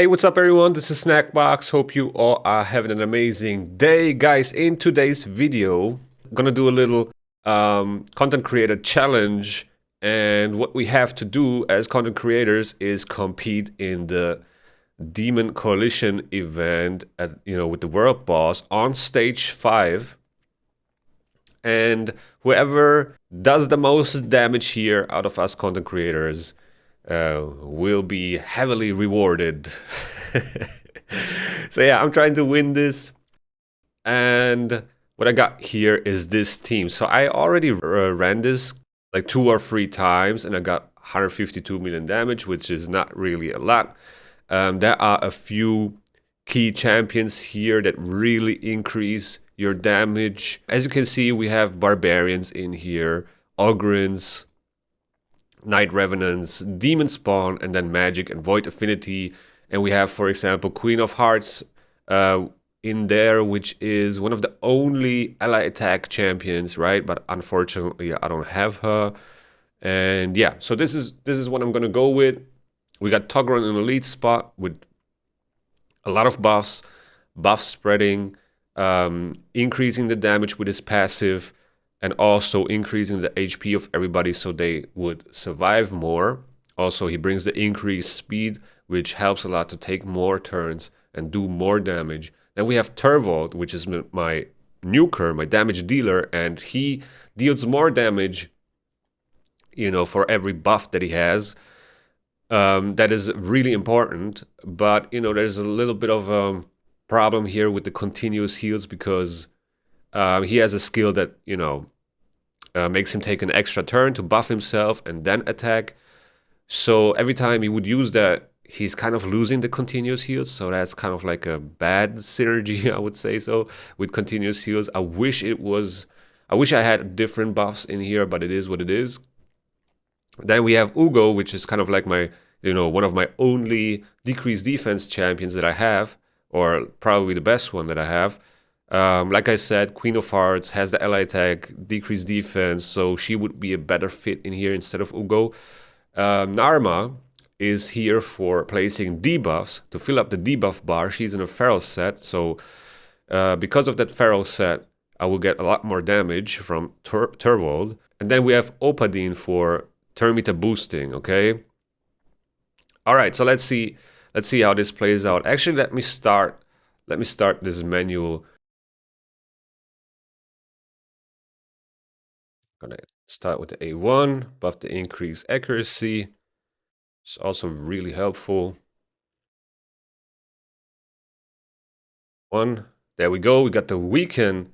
Hey, what's up everyone? This is Snackbox. Hope you all are having an amazing day. Guys, in today's video, I'm gonna do a little content creator challenge. And what we have to do as content creators is compete in the Demon Coalition event at, with the World Boss on stage 5. And whoever does the most damage here out of us content creators will be heavily rewarded. So yeah, I'm trying to win this, and what I got here is this team. So I already ran this like 2 or 3 times, and I got 152 million damage, which is not really a lot. There are a few key champions here that really increase your damage. As you can see, we have barbarians in here, ogrins, Night Revenants, Demon Spawn, and then Magic and Void Affinity. And we have, for example, Queen of Hearts in there, which is one of the only ally attack champions, right? But unfortunately, I don't have her. And yeah, so this is what I'm gonna go with. We got Togron in the lead spot with a lot of buffs, buff spreading, increasing the damage with his passive, and also increasing the HP of everybody so they would survive more. Also, he brings the increased speed, which helps a lot to take more turns and do more damage. Then we have Turvold, which is my nuker, my damage dealer, and he deals more damage, for every buff that he has. That is really important, but, there's a little bit of a problem here with the continuous heals because he has a skill that, makes him take an extra turn to buff himself and then attack. So every time he would use that, he's kind of losing the continuous heals. So that's kind of like a bad synergy, I would say so, with continuous heals. I wish I had different buffs in here, but it is what it is. Then we have Ugo, which is kind of like my, one of my only decreased defense champions that I have, or probably the best one that I have. Like I said, Queen of Hearts has the ally attack, decreased defense, so she would be a better fit in here instead of Ugo. Narma is here for placing debuffs, to fill up the debuff bar. She's in a Feral set, so because of that Feral set, I will get a lot more damage from Turvold. And then we have Opadine for turn meter boosting, okay? Alright, so let's see how this plays out. Actually, let me start this menu. Gonna start with the A1, buff the increased accuracy. It's also really helpful. One, there we go. We got the weaken.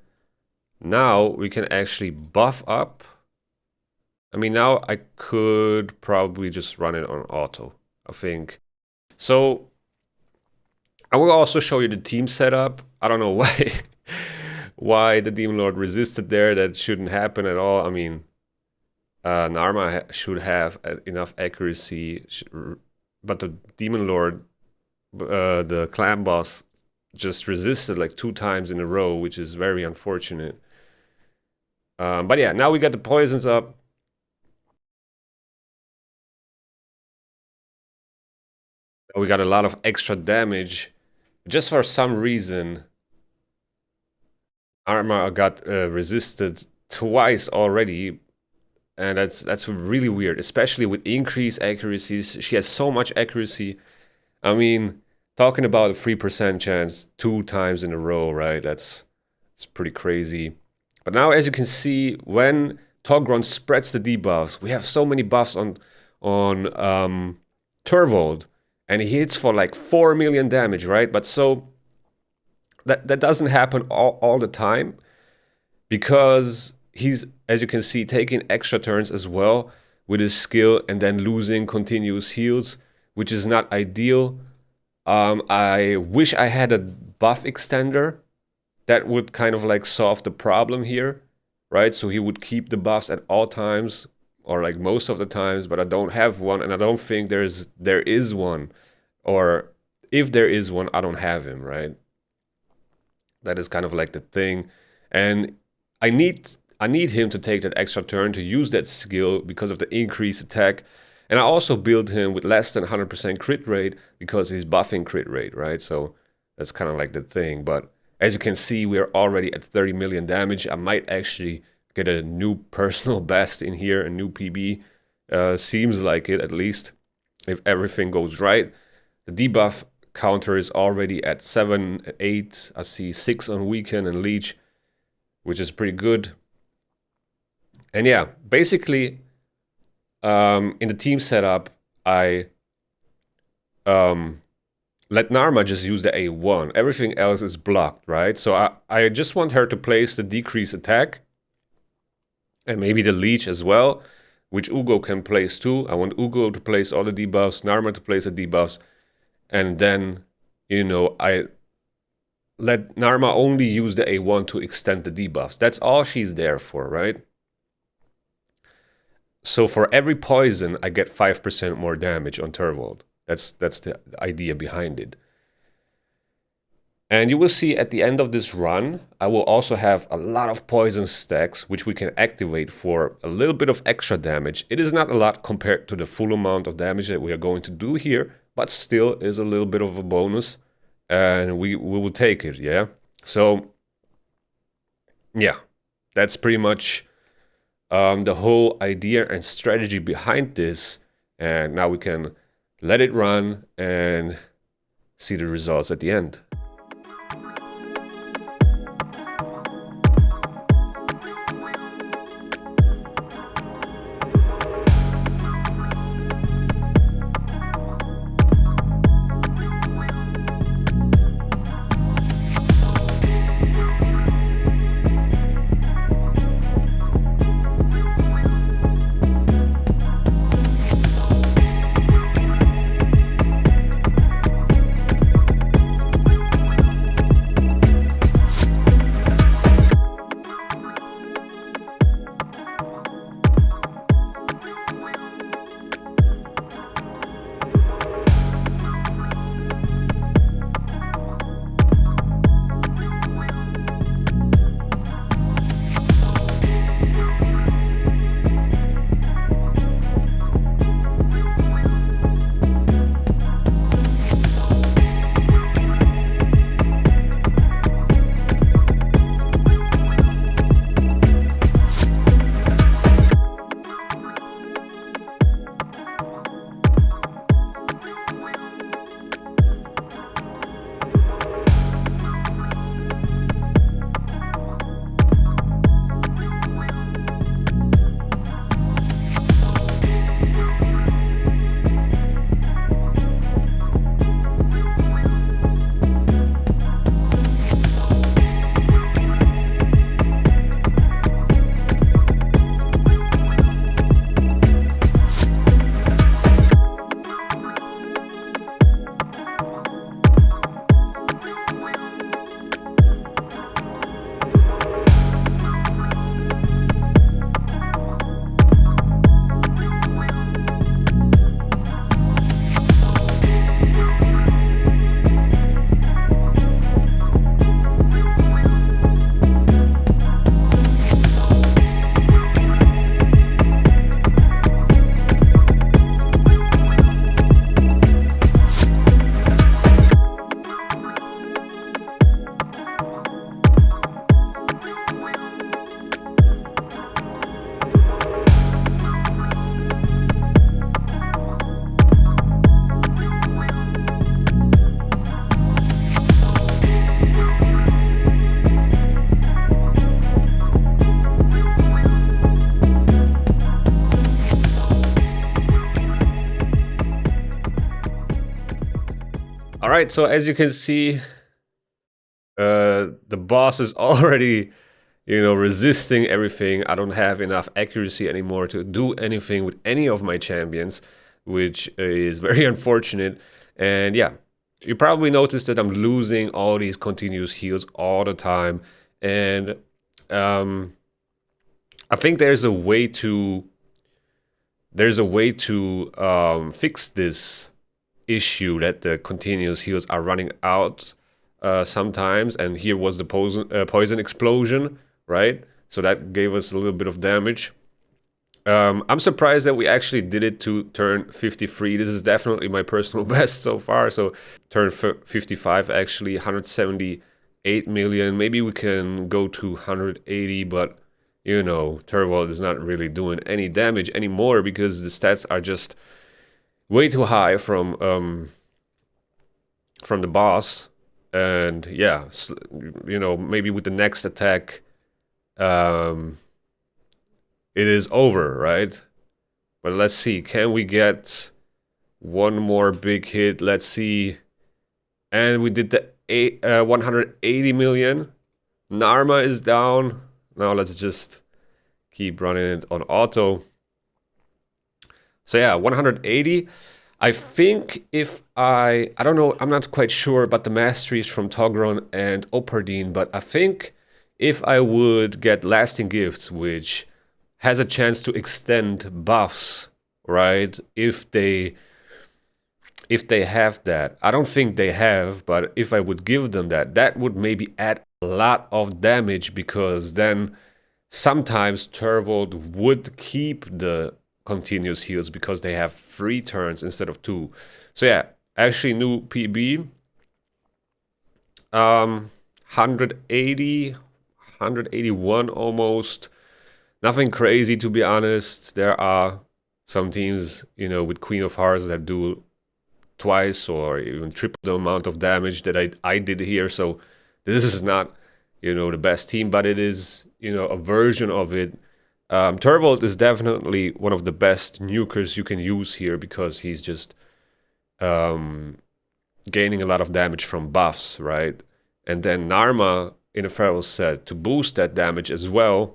Now we can actually buff up. I mean, now I could probably just run it on auto, I think. So I will also show you the team setup. I don't know why the Demon Lord resisted there. That shouldn't happen at all. I mean, Narma should have enough accuracy, but the Demon Lord, the clan boss, just resisted like 2 times in a row, which is very unfortunate. But yeah, now we got the poisons up. We got a lot of extra damage. Just for some reason, Arma got resisted twice already, and that's really weird, especially with increased accuracies. She has so much accuracy. I mean, talking about a 3% chance 2 times in a row, right? It's pretty crazy. But now, as you can see, when Togron spreads the debuffs, we have so many buffs on Turvold, and he hits for like 4 million damage, right? But so that doesn't happen all the time, because he's, as you can see, taking extra turns as well with his skill and then losing continuous heals, which is not ideal. I wish I had a buff extender that would kind of like solve the problem here, right? So he would keep the buffs at all times, or like most of the times, but I don't have one, and I don't think there is one, or if there is one, I don't have him, right? That is kind of like the thing, and I need him to take that extra turn to use that skill because of the increased attack. And I also build him with less than 100% crit rate because he's buffing crit rate, right? So that's kind of like the thing. But as you can see, we're already at 30 million damage. I might actually get a new personal best in here, a new PB. Seems like it, at least, if everything goes right. The debuff counter is already at 7, 8. I see 6 on Weaken and Leech, which is pretty good. And yeah, basically, in the team setup, I let Narma just use the A1. Everything else is blocked, right? So I just want her to place the decrease attack, and maybe the Leech as well, which Ugo can place too. I want Ugo to place all the debuffs, Narma to place the debuffs, and then, I let Narma only use the A1 to extend the debuffs. That's all she's there for, right? So for every poison, I get 5% more damage on Turvold. That's the idea behind it. And you will see at the end of this run, I will also have a lot of poison stacks, which we can activate for a little bit of extra damage. It is not a lot compared to the full amount of damage that we are going to do here, but still is a little bit of a bonus. And we will take it, yeah? So, yeah, that's pretty much the whole idea and strategy behind this. And now we can let it run and see the results at the end. All right, so as you can see, the boss is already, resisting everything. I don't have enough accuracy anymore to do anything with any of my champions, which is very unfortunate. And yeah, you probably noticed that I'm losing all these continuous heals all the time. And I think there's a way to fix this issue that the continuous heals are running out sometimes. And here was the poison explosion, right? So that gave us a little bit of damage. I'm surprised that we actually did it to turn 53. This is definitely my personal best so far. So turn 55 actually, 178 million. Maybe we can go to 180, but you know, Turvold is not really doing any damage anymore because the stats are just way too high from the boss. And yeah, you know, maybe with the next attack, um, it is over, right? But let's see, can we get one more big hit? Let's see. And we did the 180 million. Narma is down. Now let's just keep running it on auto. So yeah, 180. I think if I don't know, I'm not quite sure about the masteries from Togron and Opardine, but I think if I would get lasting gifts, which has a chance to extend buffs, right? If they have that. I don't think they have, but if I would give them that, that would maybe add a lot of damage because then sometimes Turvold would keep the continuous heals because they have 3 turns instead of 2. So yeah, actually new PB. 180, 181 almost. Nothing crazy, to be honest. There are some teams, you know, with Queen of Hearts that do twice or even triple the amount of damage that I did here. So this is not, you know, the best team, but it is, you know, a version of it. Turvold is definitely one of the best nukers you can use here because he's just gaining a lot of damage from buffs, right? And then Narma in a feral set to boost that damage as well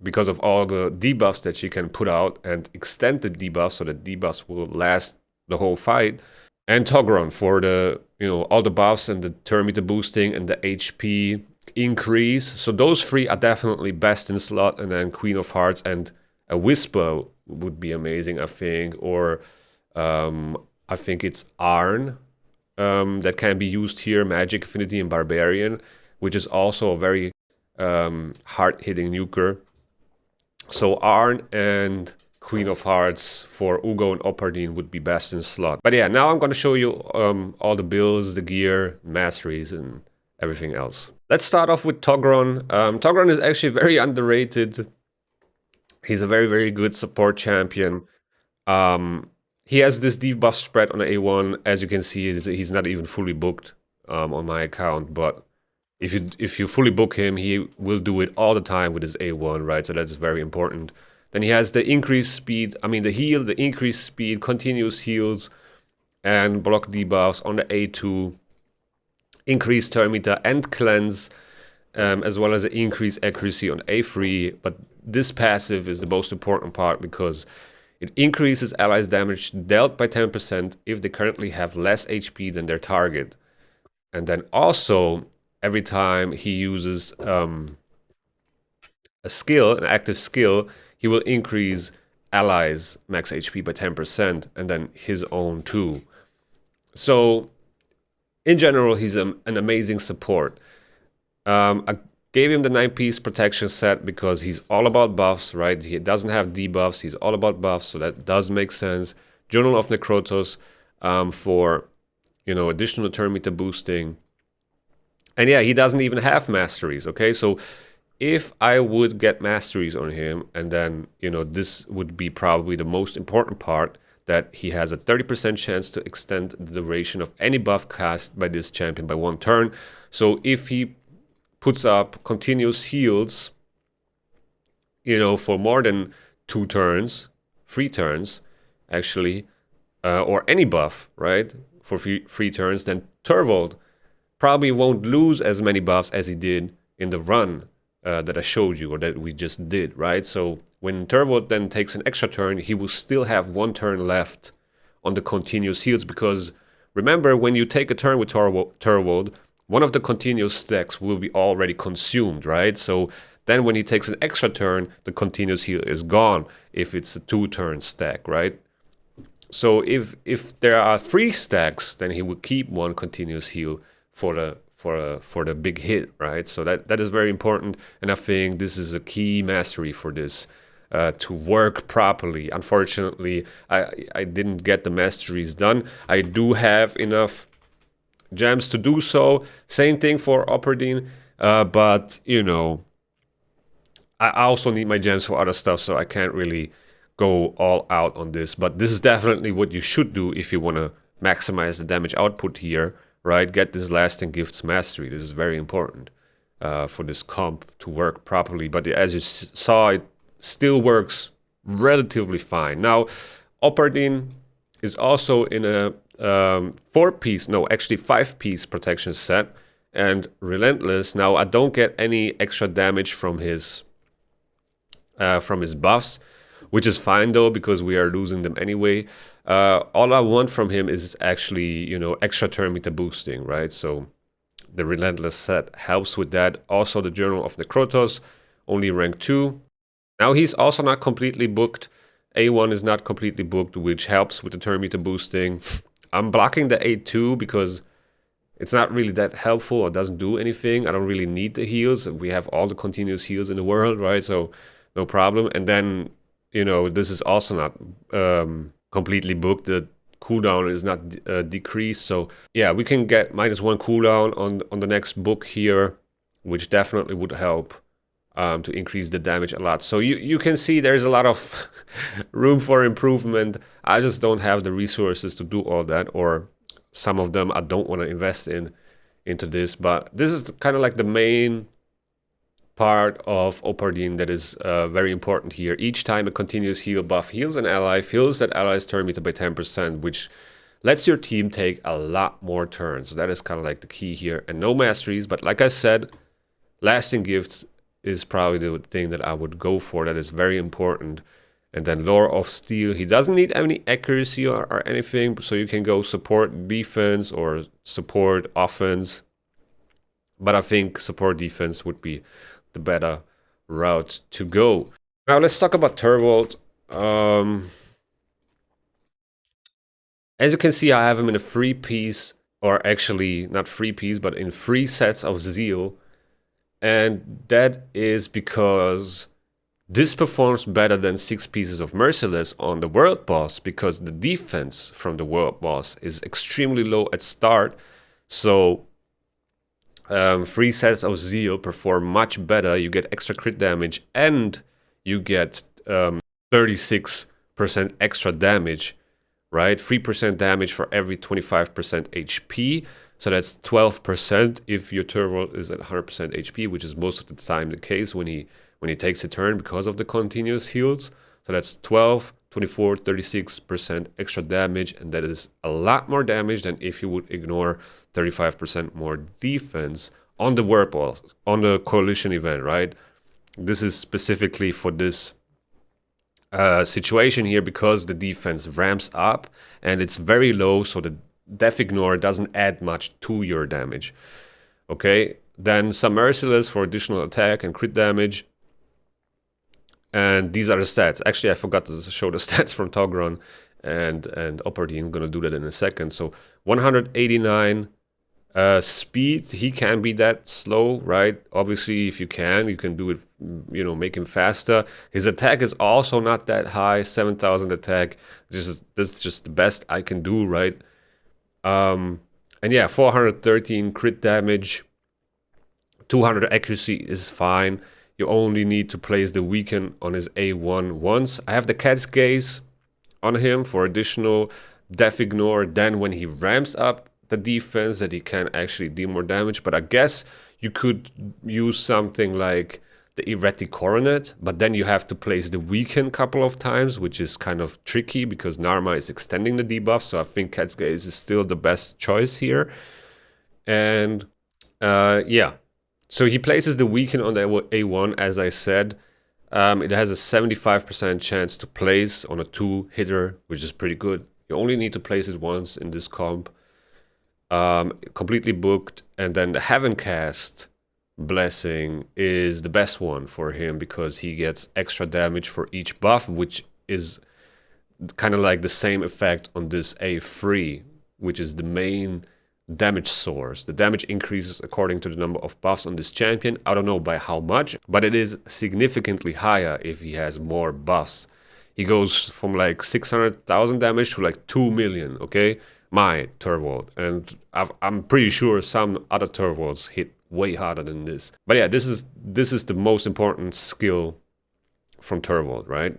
because of all the debuffs that she can put out and extend the debuffs so that debuffs will last the whole fight. And Togron for the, you know, all the buffs and the turn meter boosting and the HP increase. So those 3 are definitely best in slot. And then Queen of Hearts and a Whisper would be amazing, I think. Or I think it's Arn that can be used here, Magic, Affinity, and Barbarian, which is also a very hard-hitting nuker. So Arn and Queen of Hearts for Ugo and Opardine would be best in slot. But yeah, now I'm going to show you all the builds, the gear, masteries, and everything else. Let's start off with Togron. Togron is actually very underrated. He's a very, very good support champion. He has this debuff spread on the A1. As you can see, he's not even fully booked on my account, but if you fully book him, he will do it all the time with his A1, right? So that's very important. Then he has the increased speed, the heal, the increased speed, continuous heals, and block debuffs on the A2, increased turn meter and cleanse, as well as the increased accuracy on A3. But this passive is the most important part because it increases allies' damage dealt by 10% if they currently have less HP than their target. And then also, every time he uses a skill, an active skill, he will increase allies' max HP by 10% and then his own too. So, in general, he's an amazing support. I gave him the 9-piece protection set because he's all about buffs, right? He doesn't have debuffs, he's all about buffs, so that does make sense. Journal of Necrotos for, you know, additional turn meter boosting. And yeah, he doesn't even have masteries, okay? So if I would get masteries on him, and then, you know, this would be probably the most important part, that he has a 30% chance to extend the duration of any buff cast by this champion by 1 turn. So if he puts up continuous heals, you know, for more than 2 turns, 3 turns, actually, or any buff, right, for 3 turns, then Turvold probably won't lose as many buffs as he did in the run that I showed you, or that we just did, right? So when Turvold then takes an extra turn, he will still have 1 turn left on the continuous heals, because remember, when you take a turn with Turvold, one of the continuous stacks will be already consumed, right? So then when he takes an extra turn, the continuous heal is gone if it's a 2-turn stack, right? So if there are 3 stacks, then he will keep 1 continuous heal for the big hit, right? So that is very important, and I think this is a key mastery for this to work properly. Unfortunately, I didn't get the masteries done. I do have enough gems to do so. Same thing for Operdine, but you know, I also need my gems for other stuff, so I can't really go all out on this. But this is definitely what you should do if you want to maximize the damage output here, right? Get this Lasting Gifts Mastery. This is very important for this comp to work properly. But as you saw, it still works relatively fine. Now, Operdine is also in a 4-piece, no, actually 5-piece protection set, and Relentless. Now, I don't get any extra damage from his buffs, which is fine though, because we are losing them anyway. All I want from him is actually, you know, extra turn meter boosting, right? So the Relentless set helps with that. Also, the Journal of Necrotos, only rank 2. Now he's also not completely booked. A1 is not completely booked, which helps with the turn meter boosting. I'm blocking the A2 because it's not really that helpful or doesn't do anything. I don't really need the heals. We have all the continuous heals in the world, right? So no problem. And then, you know, this is also not completely booked. The cooldown is not decreased. So yeah, we can get -1 cooldown on the next book here, which definitely would help to increase the damage a lot. So you can see there's a lot of room for improvement. I just don't have the resources to do all that, or some of them I don't want to invest into this. But this is kind of like the main part of Operdine that is very important here. Each time a continuous heal buff heals an ally, fills that ally's turn meter by 10%, which lets your team take a lot more turns. That is kind of like the key here. And no masteries, but like I said, Lasting Gifts is probably the thing that I would go for. That is very important. And then Lore of Steel. He doesn't need any accuracy or anything, so you can go support defense or support offense. But I think support defense would be the better route to go. Now let's talk about Turvold. As you can see, I have him in a 3-piece, or actually not 3-piece, but in 3 sets of Zeal. And that is because this performs better than 6 pieces of Merciless on the World Boss, because the defense from the World Boss is extremely low at start. So 3 sets of Zeal perform much better. You get extra crit damage and you get 36% extra damage, right? 3% damage for every 25% HP. So that's 12% if your Turvold is at 100% HP, which is most of the time the case when he takes a turn because of the continuous heals. So that's 12, 24, 36% extra damage, and that is a lot more damage than if you would ignore 35% more defense on the Warp Boss, on the Coalition event, right? This is specifically for this situation here because the defense ramps up and it's very low, so the Death Ignore doesn't add much to your damage. Okay, then some Merciless for additional attack and crit damage. And these are the stats. Actually, I forgot to show the stats from Togron and Operdine. I'm going to do that in a second. So 189 speed. He can be that slow, right? Obviously, if you can do it, you know, make him faster. His attack is also not that high, 7,000 attack. This is just the best I can do, right? And yeah, 413 crit damage, 200 accuracy is fine. You only need to place the weaken on his A1 once. I have the Cat's Gaze on him for additional Death Ignore. Then when he ramps up the defense, that he can actually deal more damage. But I guess you could use something like the Erratic Coronet, but then you have to place the weaken a couple of times, which is kind of tricky because Narma is extending the debuff. So I think Cat's Gaze is still the best choice here. And yeah. So he places the weaken on the A1, as I said. It has a 75% chance to place on a 2-hitter, which is pretty good. You only need to place it once in this comp. Completely booked. And then the Heaven Cast Blessing is the best one for him because he gets extra damage for each buff, which is kind of like the same effect on this A3, which is the main damage source. The damage increases according to the number of buffs on this champion. I don't know by how much, but it is significantly higher if he has more buffs. He goes from like 600,000 damage to like 2 million, okay? My Turvold. And I'm pretty sure some other Turvolds hit way harder than this. But yeah, this is the most important skill from Turvold, right?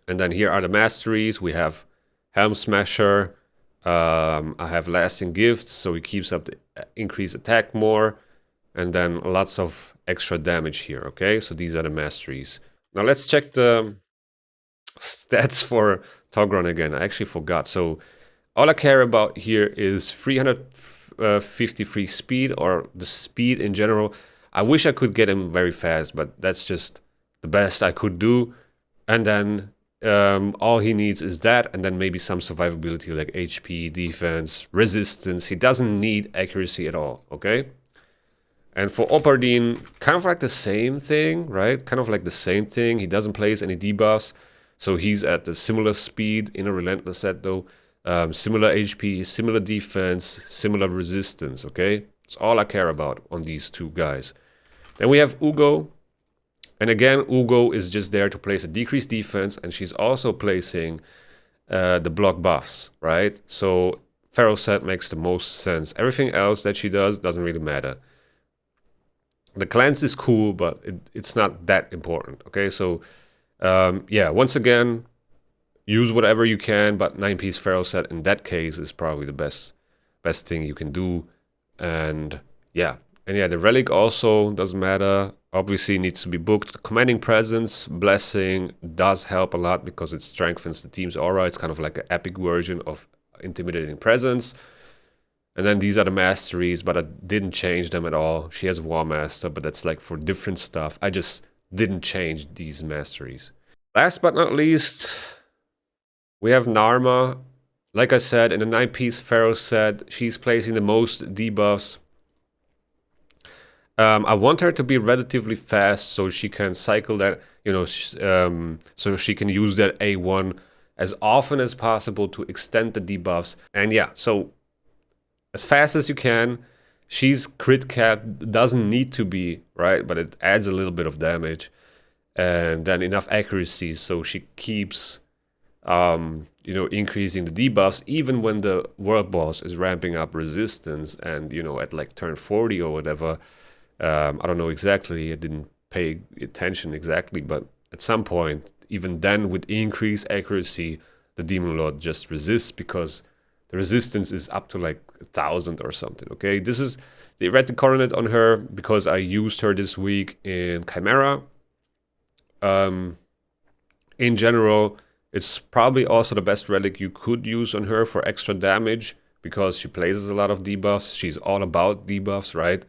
And then here are the masteries. We have Helm Smasher. I have Lasting Gifts, so he keeps up the increased attack more. And then lots of extra damage here, okay? So these are the masteries. Now let's check the stats for Togron again. I actually forgot. So all I care about here is 353 speed, or the speed in general. I wish I could get him very fast, but that's just the best I could do. And then all he needs is that, and then maybe some survivability like HP, defense, resistance. He doesn't need accuracy at all, okay? And for Opardine, kind of like the same thing, right? Kind of like the same thing. He doesn't place any debuffs, so he's at a similar speed in a Relentless set though. Similar HP, similar defense, similar resistance, okay? That's all I care about on these two guys. Then we have Ugo. And again, Ugo is just there to place a decreased defense, and she's also placing the block buffs, right? So Pharaoh set makes the most sense. Everything else that she does doesn't really matter. The cleanse is cool, but it's not that important, okay? So yeah, once again, use whatever you can, but 9-piece Pharaoh set in that case is probably the best thing you can do. And yeah, the relic also doesn't matter. Obviously needs to be booked. Commanding Presence, Blessing does help a lot because it strengthens the team's aura. It's kind of like an epic version of Intimidating Presence. And then these are the masteries, but I didn't change them at all. She has War Master, but that's like for different stuff. I just didn't change these masteries. Last but not least, we have Narma. Like I said, in the 9-piece Pharaoh set, she's placing the most debuffs. I want her to be relatively fast so she can cycle that, so she can use that A1 as often as possible to extend the debuffs. And yeah, so as fast as you can. She's crit cap, doesn't need to be, right? But it adds a little bit of damage. And then enough accuracy so she keeps, increasing the debuffs even when the world boss is ramping up resistance and, at like turn 40 or whatever. I don't know exactly, I didn't pay attention exactly, but at some point, even then with increased accuracy, the Demon Lord just resists because the resistance is up to like 1,000 or something, okay? This is the Erratic Coronet on her because I used her this week in Chimera. In general, it's probably also the best relic you could use on her for extra damage because she places a lot of debuffs. She's all about debuffs, right?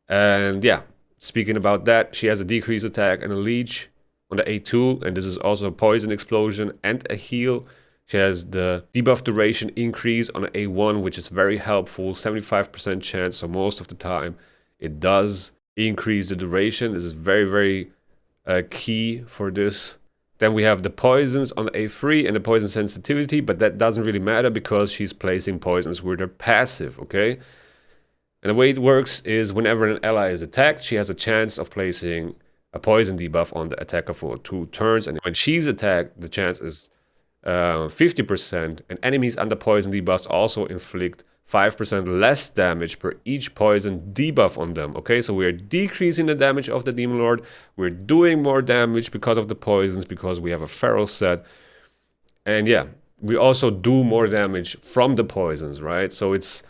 And yeah, speaking about that, she has a decreased attack and a leech on the A2, and this is also a poison explosion and a heal. She has the debuff duration increase on the A1, which is very helpful, 75% chance, so most of the time it does increase the duration. This is very, very key for this. Then we have the poisons on the A3 and the poison sensitivity, but that doesn't really matter because she's placing poisons with her passive, okay? And the way it works is whenever an ally is attacked, she has a chance of placing a poison debuff on the attacker for 2 turns. And when she's attacked, the chance is 50%. And enemies under poison debuffs also inflict 5% less damage per each poison debuff on them. Okay, so we're decreasing the damage of the Demon Lord. We're doing more damage because of the poisons, because we have a feral set. And yeah, we also do more damage from the poisons, right? So it's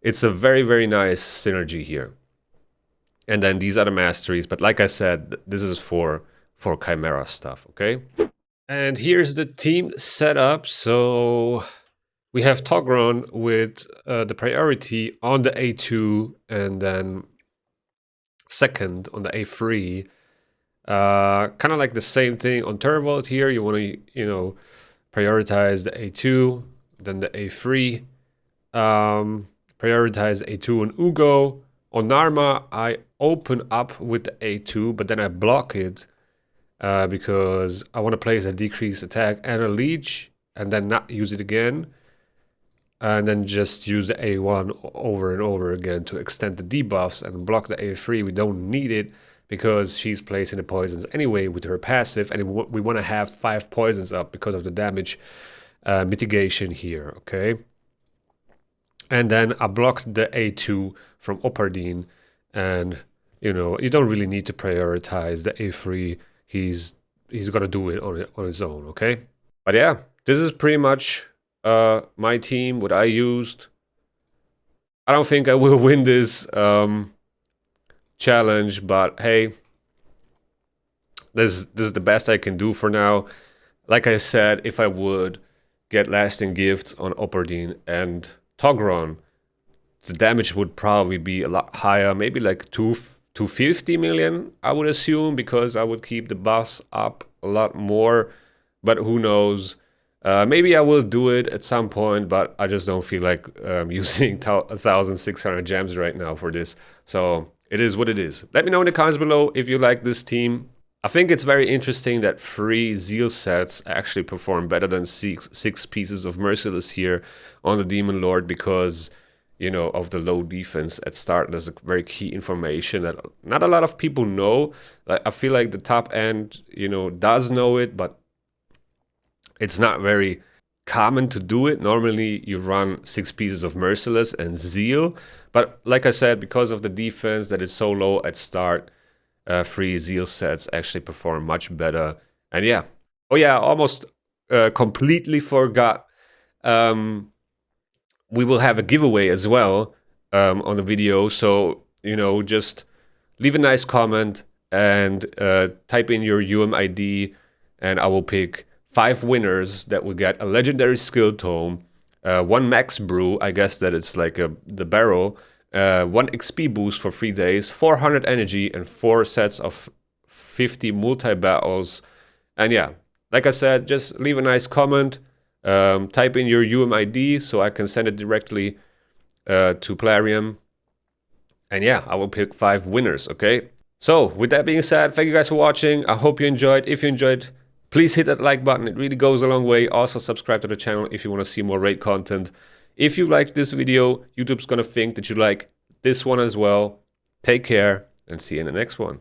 a very, very nice synergy here. And then these are the masteries. But like I said, this is for Chimera stuff, okay? And here's the team setup. So we have Togron with the priority on the A2 and then second on the A3. Kind of like the same thing on Turvold here. You want to, prioritize the A2, then the A3. Prioritize A2 on Ugo. On Narma, I open up with the A2, but then I block it because I want to place a decreased attack and a leech and then not use it again. and then just use the A1 over and over again to extend the debuffs and block the A3. We don't need it because she's placing the poisons anyway with her passive, and we want to have 5 poisons up because of the damage mitigation here, okay? And then I blocked the A2 from Opardine, and you know, you don't really need to prioritize the A3. He's gonna do it on his own, okay? But yeah, this is pretty much my team, what I used. I don't think I will win this challenge, but hey, this is the best I can do for now. Like I said, if I would get lasting gifts on Opardine and Togron, the damage would probably be a lot higher, maybe like 250 million, I would assume, because I would keep the boss up a lot more. But who knows? Maybe I will do it at some point, but I just don't feel like using 1,600 gems right now for this. So it is what it is. Let me know in the comments below if you like this team. I think it's very interesting that 3 Zeal sets actually perform better than six pieces of Merciless here on the Demon Lord because, you know, of the low defense at start. There's a very key information that not a lot of people know. Like, I feel like the top end, you know, does know it, but it's not very common to do it. Normally you run 6 pieces of Merciless and Zeal, but like I said, because of the defense that is so low at start, 3 Zeal sets actually perform much better. And yeah, oh yeah, almost completely forgot. We will have a giveaway as well on the video, so you know, just leave a nice comment and type in your UMID, and I will pick 5 winners that will get a legendary skill tome, 1 max brew, I guess that it's like the barrel, 1 XP boost for 3 days, 400 energy, and 4 sets of 50 multi-battles. And yeah, like I said, just leave a nice comment, type in your UMID so I can send it directly to Plarium. And yeah, I will pick 5 winners, okay? So, with that being said, thank you guys for watching. I hope you enjoyed. If you enjoyed, please hit that like button. It really goes a long way. Also, subscribe to the channel if you want to see more raid content. If you liked this video, YouTube's gonna think that you like this one as well. Take care and see you in the next one.